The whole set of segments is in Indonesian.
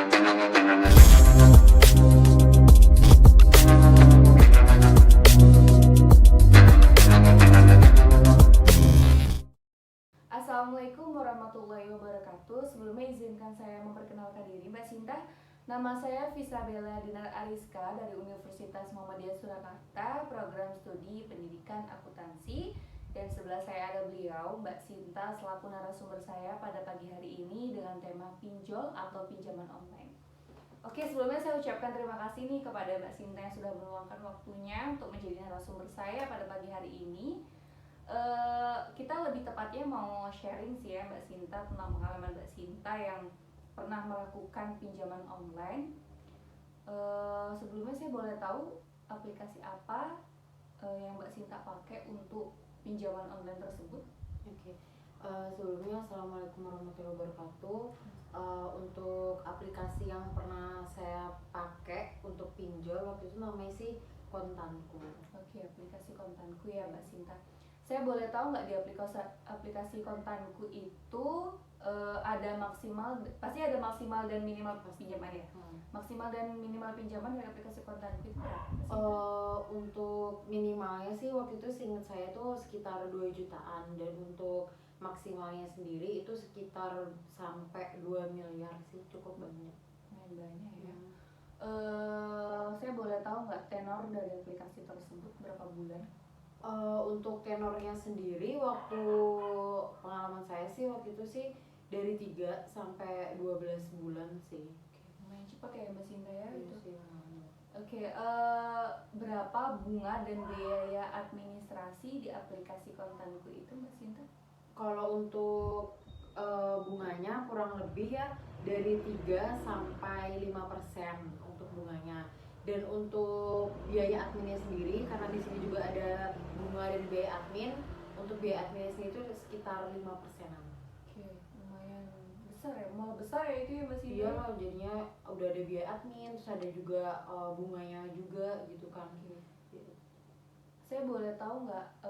Assalamualaikum warahmatullahi wabarakatuh. Sebelumnya izinkan saya memperkenalkan diri, Mbak Sinta. Nama saya Fisabella Dinar Ariska dari Universitas Muhammadiyah Surakarta, program studi pendidikan akuntansi. Dan sebelah saya ada beliau, Mbak Sinta, selaku narasumber saya pada pagi hari ini dengan tema pinjol atau pinjaman online. Oke, sebelumnya saya ucapkan terima kasih nih kepada Mbak Sinta yang sudah meluangkan waktunya untuk menjadi narasumber saya pada pagi hari ini. Kita lebih tepatnya mau sharing sih ya Mbak Sinta tentang pengalaman Mbak Sinta yang pernah melakukan pinjaman online. Sebelumnya saya boleh tahu aplikasi apa yang Mbak Sinta pakai untuk pinjaman online tersebut? Oke. Sebelumnya Assalamualaikum warahmatullahi wabarakatuh. Untuk aplikasi yang pernah saya pakai untuk pinjol waktu itu namanya sih Kontanku. Oke, aplikasi Kontanku ya Mbak Sinta. Saya boleh tahu nggak di aplikasi Kontanku itu ada maksimal, pasti ada maksimal dan minimal pinjaman ya? Maksimal dan minimal pinjaman dari aplikasi Kontanku itu berapa? Untuk minimalnya sih waktu itu seingat saya tuh sekitar 2 jutaan, dan untuk maksimalnya sendiri itu sekitar sampai 2 miliar sih, cukup banyak. Banyak ya. Saya boleh tahu nggak tenor dari aplikasi tersebut berapa bulan? Untuk tenornya sendiri waktu pengalaman saya sih waktu itu sih dari 3 sampai 12 bulan sih. Lumayan cepat ya Mbak Sinta ya Iya itu. sih. Oke, berapa bunga dan biaya administrasi di aplikasi Kontanku itu Mbak Sinta? Kalau untuk bunganya kurang lebih ya dari 3 sampai 5% untuk bunganya. Dan untuk biaya adminnya sendiri, karena di sini juga ada bunga dan biaya admin, untuk biaya adminnya sendiri itu sekitar 5%-an. Oke, lumayan besar ya, malah besar ya itu ya Mbak Sinta? Iya, jadinya udah ada biaya admin, terus ada juga bunganya juga gitu kan. Gitu. Saya boleh tahu nggak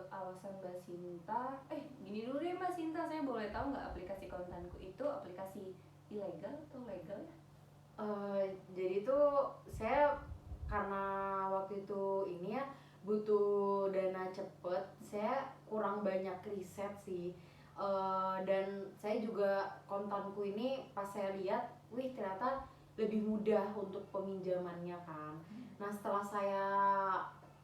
alasan Mbak Sinta? Gini dulu deh Mbak Sinta, saya boleh tahu nggak aplikasi Kontanku itu aplikasi ilegal atau legal ya? Jadi tuh saya karena waktu itu ini ya butuh dana cepet, saya kurang banyak riset sih. Dan saya juga Kontanku ini pas saya lihat, wih ternyata lebih mudah untuk peminjamannya kan. Nah setelah saya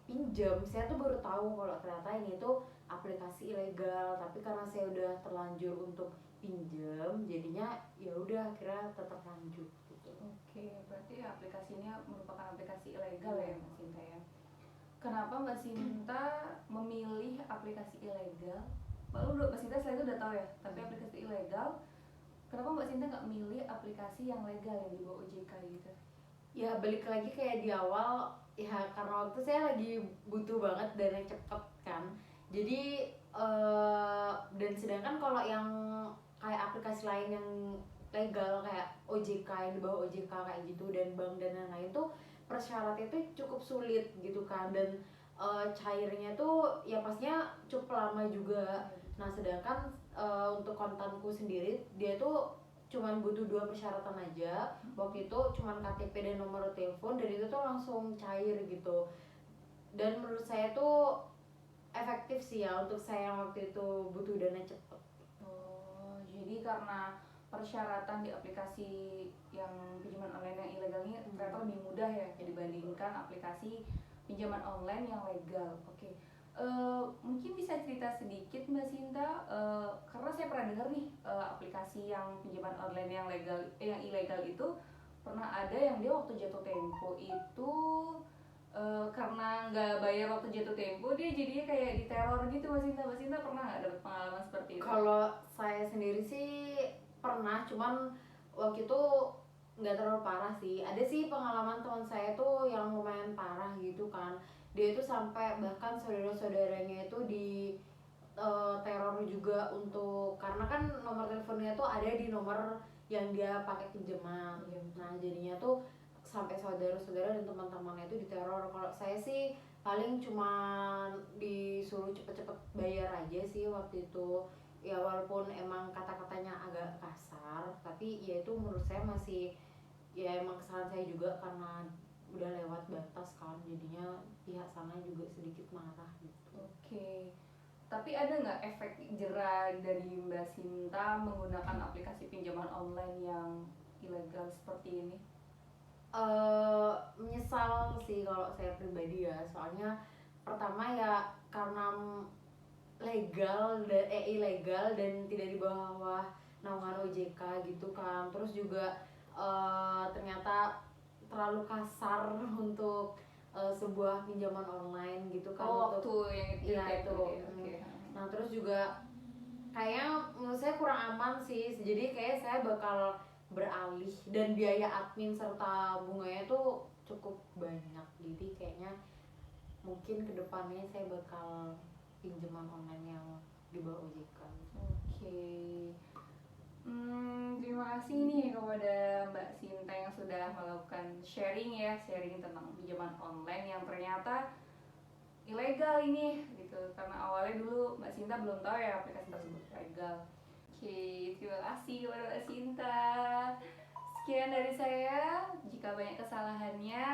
pinjam, saya tuh baru tahu kalau ternyata ini tuh aplikasi ilegal. Tapi karena saya udah terlanjur untuk pinjam, jadinya ya udah akhirnya tetap lanjut gitu. Oke, berarti aplikasinya merupakan aplikasi ilegal ya Mbak Sinta ya. Kenapa Mbak Sinta memilih aplikasi ilegal? Mbak Sinta selain itu udah tahu ya, tapi aplikasi ilegal. Kenapa Mbak Sinta nggak milih aplikasi yang legal yang di bawah OJK gitu? Ya balik lagi kayak di awal, ya karena waktu saya lagi butuh banget dana cepet kan. Jadi dan sedangkan kalau yang kayak aplikasi lain yang legal kayak OJK, yang di bawah OJK kayak gitu, dan bank dan lain-lain tuh persyaratannya itu cukup sulit gitu kan. Dan cairnya tuh ya pastinya cukup lama juga. Nah sedangkan untuk Kontanku sendiri dia tuh cuman butuh 2 persyaratan aja. Waktu itu cuman KTP dan nomor telepon, dan itu tuh langsung cair gitu. Dan menurut saya tuh efektif sih ya untuk saya waktu itu butuh dana cepet. Oh, jadi karena persyaratan di aplikasi yang pinjaman online yang ilegal ini ternyata lebih mudah ya dibandingkan aplikasi pinjaman online yang legal. Oke. Mungkin bisa cerita sedikit Mbak Sinta, karena saya pernah dengar nih aplikasi yang pinjaman online yang legal, yang ilegal itu pernah ada yang dia waktu jatuh tempo itu karena nggak bayar waktu jatuh tempo dia jadinya kayak diteror gitu. Mbak Sinta pernah nggak dapat pengalaman seperti itu? Kalau saya sendiri sih pernah, cuman waktu itu nggak terlalu parah sih. Ada sih pengalaman teman saya tuh yang lumayan parah gitu kan. Dia itu sampai bahkan saudara-saudaranya itu di teror juga, untuk karena kan nomor teleponnya tuh ada di nomor yang dia pakai pinjaman. Nah jadinya tuh sampai saudara-saudara dan teman-temannya itu diteror. Kalau saya sih paling cuma disuruh cepet-cepet bayar aja sih waktu itu. Ya walaupun emang kata-katanya agak kasar, tapi ya itu menurut saya masih ya emang kesalahan saya juga karena udah lewat batas kan, jadinya pihak sana juga sedikit marah gitu. Oke. Tapi ada nggak efek jera dari Mbak Sinta menggunakan aplikasi pinjaman online yang ilegal seperti ini? Menyesal sih kalau saya pribadi ya, soalnya pertama ya karena legal dan ilegal dan tidak di bawah naungan OJK gitu kan, terus juga ternyata terlalu kasar untuk sebuah pinjaman online gitu kan. Waktu yang iya itu. itu. Oke. Nah terus juga kayaknya menurut saya kurang aman sih, jadi kayak saya bakal beralih, dan biaya admin serta bunganya tuh cukup banyak, jadi kayaknya mungkin kedepannya saya bakal pinjaman online yang di bawah OJK. Oke. Terima kasih nih kepada Mbak Sinta yang sudah melakukan sharing tentang pinjaman online yang ternyata ilegal ini gitu. Karena awalnya dulu Mbak Sinta belum tahu ya aplikasi tersebut ilegal. Oke, terima kasih kepada Mbak Sinta. Sekian dari saya. Jika banyak kesalahannya,